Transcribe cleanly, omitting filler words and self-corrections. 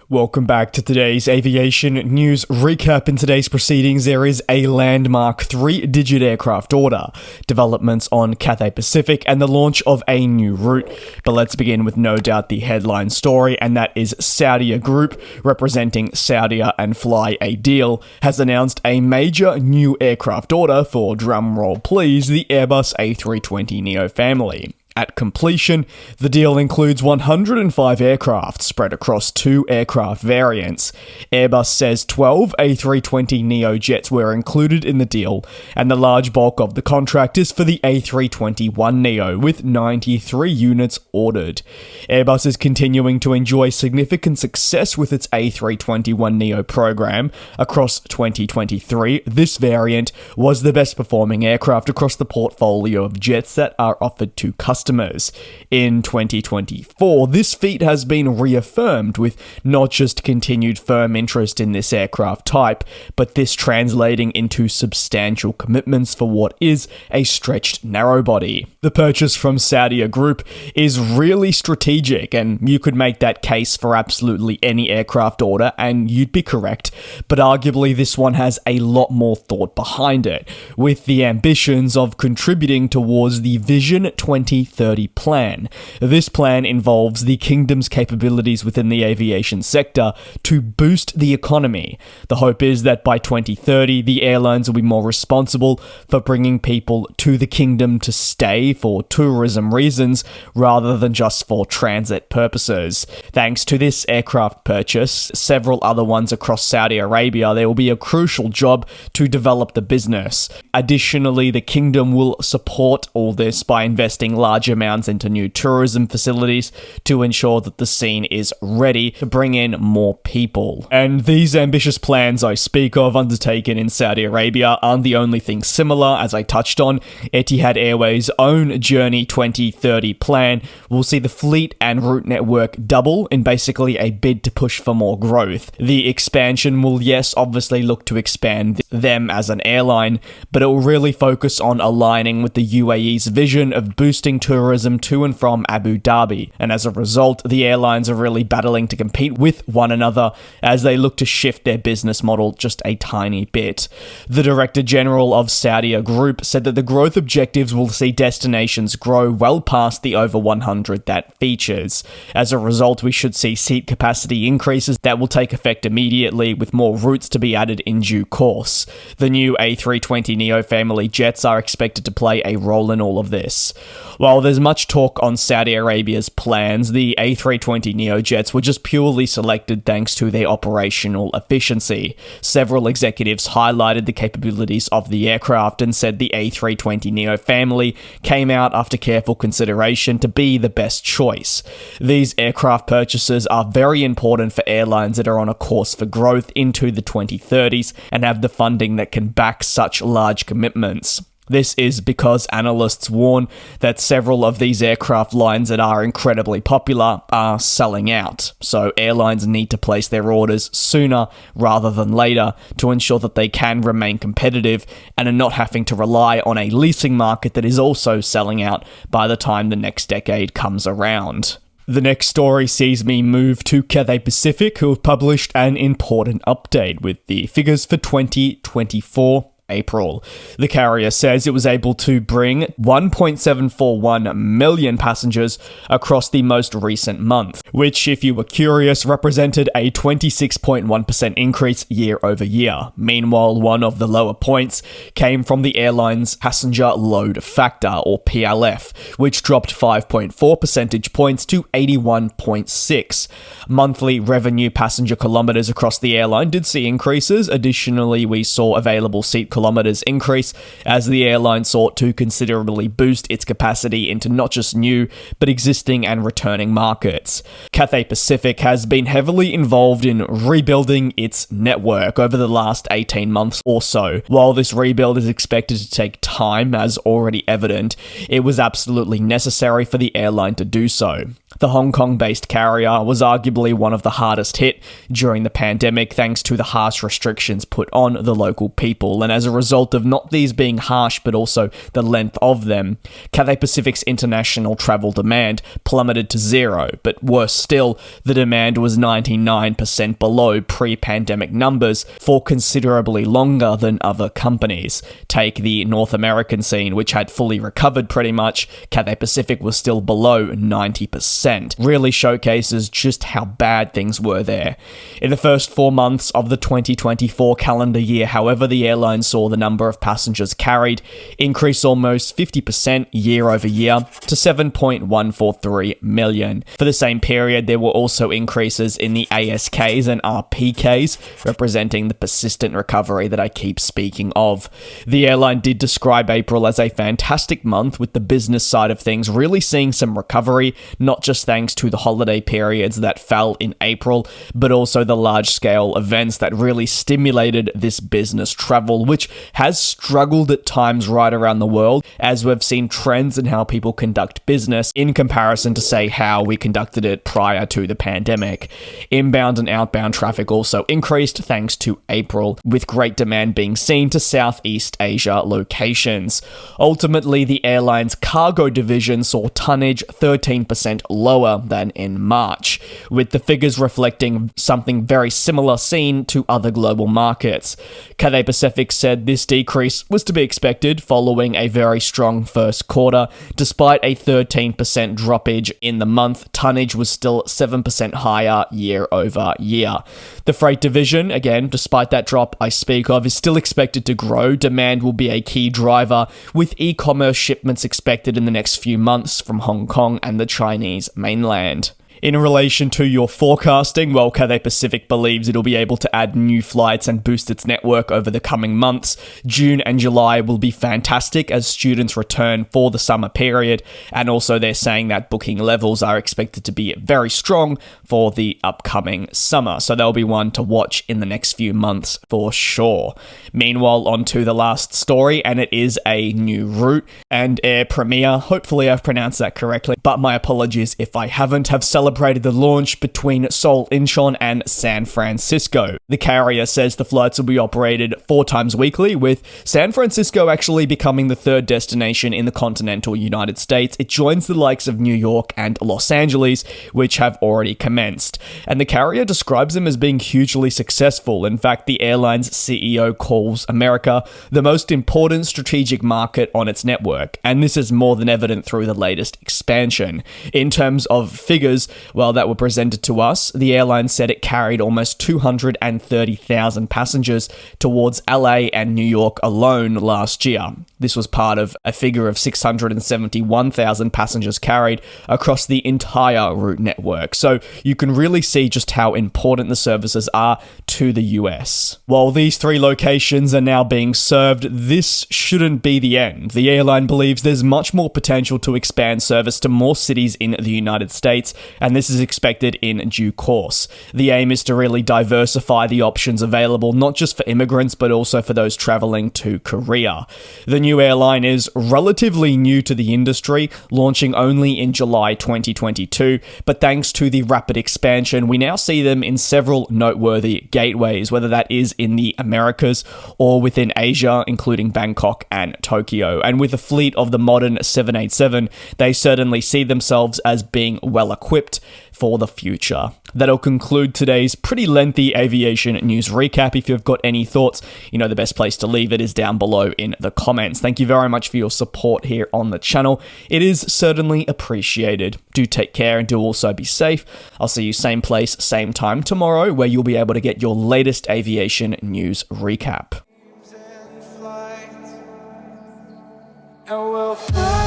Welcome back to today's aviation news recap. In today's proceedings, there is a landmark 3-digit aircraft order, developments on Cathay Pacific, and the launch of a new route. But let's begin with no doubt the headline story, and that is Saudia Group, representing Saudia and Fly a Deal, has announced a major new aircraft order for, drumroll please, the Airbus A320neo family. At completion, the deal includes 105 aircraft spread across 2 aircraft variants. Airbus says 12 A320neo jets were included in the deal, and the large bulk of the contract is for the A321neo, with 93 units ordered. Airbus is continuing to enjoy significant success with its A321neo program. Across 2023, this variant was the best performing aircraft across the portfolio of jets that are offered to customers. In 2024, this feat has been reaffirmed with not just continued firm interest in this aircraft type, but this translating into substantial commitments for what is a stretched narrowbody. The purchase from Saudia Group is really strategic, and you could make that case for absolutely any aircraft order, and you'd be correct, but arguably this one has a lot more thought behind it, with the ambitions of contributing towards the Vision 2030 plan. This plan involves the kingdom's capabilities within the aviation sector to boost the economy. The hope is that by 2030, the airlines will be more responsible for bringing people to the kingdom to stay for tourism reasons rather than just for transit purposes. Thanks to this aircraft purchase, several other ones across Saudi Arabia, there will be a crucial job to develop the business. Additionally, the kingdom will support all this by investing large amounts into new tourism facilities to ensure that the scene is ready to bring in more people. And these ambitious plans I speak of undertaken in Saudi Arabia aren't the only thing similar. As I touched on, Etihad Airways' own Journey 2030 plan will see the fleet and route network double in basically a bid to push for more growth. The expansion will, yes, obviously look to expand them as an airline, but it will really focus on aligning with the UAE's vision of boosting tourism to and from Abu Dhabi, and as a result, the airlines are really battling to compete with one another as they look to shift their business model just a tiny bit. The Director General of Saudia Group said that the growth objectives will see destinations grow well past the over 100 that features. As a result, we should see seat capacity increases that will take effect immediately, with more routes to be added in due course. The new A320neo family jets are expected to play a role in all of this. While there's much talk on Saudi Arabia's plans, the A320neo jets were just purely selected thanks to their operational efficiency. Several executives highlighted the capabilities of the aircraft and said the A320neo family came out after careful consideration to be the best choice. These aircraft purchases are very important for airlines that are on a course for growth into the 2030s and have the funding that can back such large commitments. This is because analysts warn that several of these aircraft lines that are incredibly popular are selling out, so airlines need to place their orders sooner rather than later to ensure that they can remain competitive and are not having to rely on a leasing market that is also selling out by the time the next decade comes around. The next story sees me move to Cathay Pacific, who have published an important update with the figures for 2024. April. The carrier says it was able to bring 1.741 million passengers across the most recent month, which, if you were curious, represented a 26.1% increase year over year. Meanwhile, one of the lower points came from the airline's passenger load factor, or PLF, which dropped 5.4 percentage points to 81.6. Monthly revenue passenger kilometers across the airline did see increases. Additionally, we saw available seat kilometers increase as the airline sought to considerably boost its capacity into not just new, but existing and returning markets. Cathay Pacific has been heavily involved in rebuilding its network over the last 18 months or so. While this rebuild is expected to take time, as already evident, it was absolutely necessary for the airline to do so. The Hong Kong-based carrier was arguably one of the hardest hit during the pandemic thanks to the harsh restrictions put on the local people, and as a result of not these being harsh but also the length of them, Cathay Pacific's international travel demand plummeted to zero, but worse still, the demand was 99% below pre-pandemic numbers for considerably longer than other companies. Take the North American scene, which had fully recovered pretty much. Cathay Pacific was still below 90%. Really showcases just how bad things were there. In the first 4 months of the 2024 calendar year, however, the airline saw the number of passengers carried increase almost 50% year over year to 7.143 million. For the same period, there were also increases in the ASKs and RPKs, representing the persistent recovery that I keep speaking of. The airline did describe April as a fantastic month, with the business side of things really seeing some recovery, not just thanks to the holiday periods that fell in April, but also the large-scale events that really stimulated this business travel, which has struggled at times right around the world, as we've seen trends in how people conduct business in comparison to, say, how we conducted it prior to the pandemic. Inbound and outbound traffic also increased thanks to April, with great demand being seen to Southeast Asia locations. Ultimately, the airline's cargo division saw tonnage 13% lower than in March, with the figures reflecting something very similar seen to other global markets. Cathay Pacific said this decrease was to be expected following a very strong first quarter. Despite a 13% droppage in the month, tonnage was still 7% higher year over year. The freight division, again, despite that drop I speak of, is still expected to grow. Demand will be a key driver, with e-commerce shipments expected in the next few months from Hong Kong and the Chinese mainland. In relation to your forecasting, well, Cathay Pacific believes it'll be able to add new flights and boost its network over the coming months. June and July will be fantastic as students return for the summer period, and also they're saying that booking levels are expected to be very strong for the upcoming summer, so there'll be one to watch in the next few months for sure. Meanwhile, on to the last story, and it is a new route, and Air Premia, hopefully I've pronounced that correctly, but my apologies if I haven't, have celebrated the launch between Seoul, Incheon and San Francisco. The carrier says the flights will be operated 4 times weekly, with San Francisco actually becoming the 3rd destination in the continental United States. It joins the likes of New York and Los Angeles, which have already commenced. And the carrier describes them as being hugely successful. In fact, the airline's CEO calls America the most important strategic market on its network, and this is more than evident through the latest expansion. In terms of figures, well, that were presented to us, the airline said it carried almost 230,000 passengers towards LA and New York alone last year. This was part of a figure of 671,000 passengers carried across the entire route network. So you can really see just how important the services are to the US. While these 3 locations are now being served, this shouldn't be the end. The airline believes there's much more potential to expand service to more cities in the United States, and this is expected in due course. The aim is to really diversify the options available, not just for immigrants, but also for those traveling to Korea. The new airline is relatively new to the industry, launching only in July 2022, but thanks to the rapid expansion, we now see them in several noteworthy gateways, whether that is in the Americas or within Asia, including Bangkok and Tokyo. And with a fleet of the modern 787, they certainly see themselves as being well equipped for the future. That'll conclude today's pretty lengthy aviation news recap. If you've got any thoughts, you know the best place to leave it is down below in the comments. Thank you very much for your support here on the channel. It is certainly appreciated. Do take care and do also be safe. I'll see you same place, same time tomorrow, where you'll be able to get your latest aviation news recap. And we'll fly.